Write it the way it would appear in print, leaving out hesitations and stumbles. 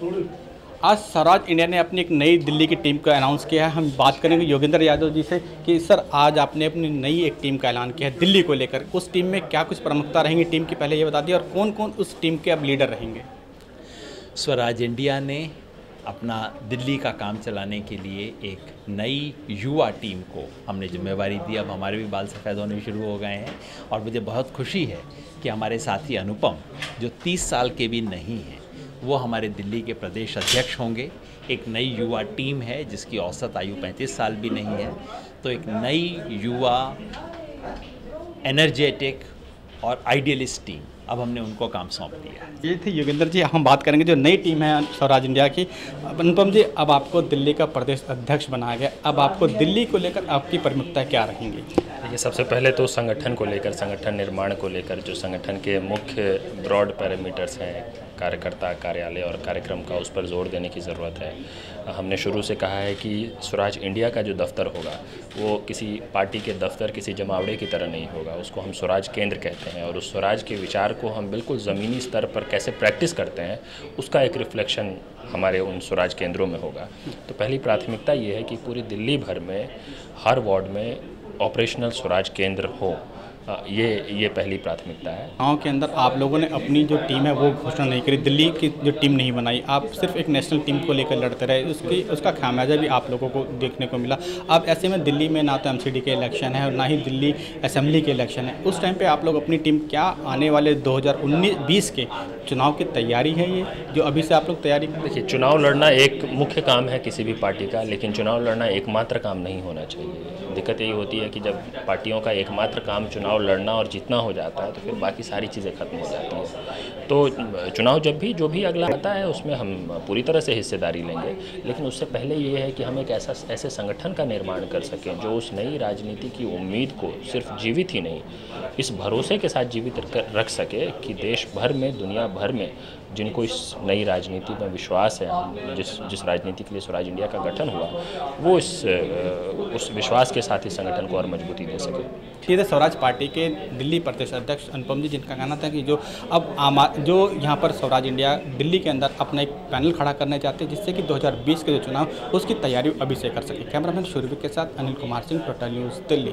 आज स्वराज इंडिया ने अपनी एक नई दिल्ली की टीम का अनाउंस किया है। हम बात करेंगे योगेंद्र यादव जी से कि सर आज आपने अपनी नई एक टीम का ऐलान किया है दिल्ली को लेकर। उस टीम में क्या कुछ प्रमुखता रहेंगी टीम की, पहले ये बता दिए, और कौन कौन उस टीम के अब लीडर रहेंगे? स्वराज इंडिया ने अपना दिल्ली का काम चलाने के लिए एक नई युवा टीम को हमने जिम्मेवारी दी। अब हमारे भी बाल सफ़ेद होने शुरू हो गए हैं और मुझे बहुत खुशी है कि हमारे साथी अनुपम, जो 30 साल के भी नहीं हैं, वो हमारे दिल्ली के प्रदेश अध्यक्ष होंगे। एक नई युवा टीम है जिसकी औसत आयु 35 साल भी नहीं है। तो एक नई युवा एनर्जेटिक और आइडियलिस्ट टीम, अब हमने उनको काम सौंप दिया है। ये थी योगेंद्र जी। हम बात करेंगे जो नई टीम है स्वराज इंडिया की। अनुपम जी, अब आपको दिल्ली का प्रदेश अध्यक्ष बनाया गया, अब आपको दिल्ली को लेकर आपकी प्रमुखता क्या रहेंगी? देखिए, सबसे पहले तो संगठन को लेकर, संगठन निर्माण को लेकर जो संगठन के मुख्य ब्रॉड पैरामीटर्स हैं, कार्यकर्ता, कार्यालय और कार्यक्रम का, उस पर जोर देने की ज़रूरत है। हमने शुरू से कहा है कि स्वराज इंडिया का जो दफ्तर होगा वो किसी पार्टी के दफ्तर, किसी जमावड़े की तरह नहीं होगा। उसको हम स्वराज केंद्र कहते हैं और उस स्वराज के विचार को हम बिल्कुल ज़मीनी स्तर पर कैसे प्रैक्टिस करते हैं उसका एक रिफ्लेक्शन हमारे उन स्वराज केंद्रों में होगा। तो पहली प्राथमिकता ये है कि पूरी दिल्ली भर में हर वार्ड में ऑपरेशनल स्वराज केंद्र हो। ये पहली प्राथमिकता है। गाँव के अंदर आप लोगों ने अपनी जो टीम है वो घोषणा नहीं करी, दिल्ली की जो टीम नहीं बनाई, आप सिर्फ एक नेशनल टीम को लेकर लड़ते रहे, उसका खामियाजा भी आप लोगों को देखने को मिला। अब ऐसे में दिल्ली में ना तो एमसीडी के इलेक्शन है और ना ही दिल्ली असेंबली के इलेक्शन है, उस टाइम पे आप लोग अपनी टीम क्या आने वाले 2019-20 के चुनाव की तैयारी है ये जो अभी से आप लोग तैयारी करें? देखिए, चुनाव लड़ना एक मुख्य काम है किसी भी पार्टी का, लेकिन चुनाव लड़ना एकमात्र काम नहीं होना चाहिए। दिक्कत यही होती है कि जब पार्टियों का एकमात्र काम चुनाव लड़ना और जीतना हो जाता है तो फिर बाकी सारी चीज़ें खत्म हो जाती हैं। तो चुनाव जब भी जो भी अगला आता है उसमें हम पूरी तरह से हिस्सेदारी लेंगे, लेकिन उससे पहले ये है कि हम एक ऐसे संगठन का निर्माण कर सकें जो उस नई राजनीति की उम्मीद को सिर्फ जीवित ही नहीं, इस भरोसे के साथ जीवित रख सके कि देश भर में, दुनिया भर में जिनको इस नई राजनीति में विश्वास है, जिस राजनीति के लिए स्वराज इंडिया का गठन हुआ, वो उस विश्वास के साथ इस संगठन को और मजबूती दे सके। सीधे स्वराज पार्टी के दिल्ली प्रदेश अध्यक्ष अनुपम जी, जिनका कहना था कि जो यहाँ पर स्वराज इंडिया दिल्ली के अंदर अपना एक पैनल खड़ा करना चाहते हैं जिससे कि 2020 के जो चुनाव उसकी तैयारी अभी से कर सके। कैमरामैन शूरवीर के साथ अनिल कुमार सिंह, टोटल न्यूज़, दिल्ली।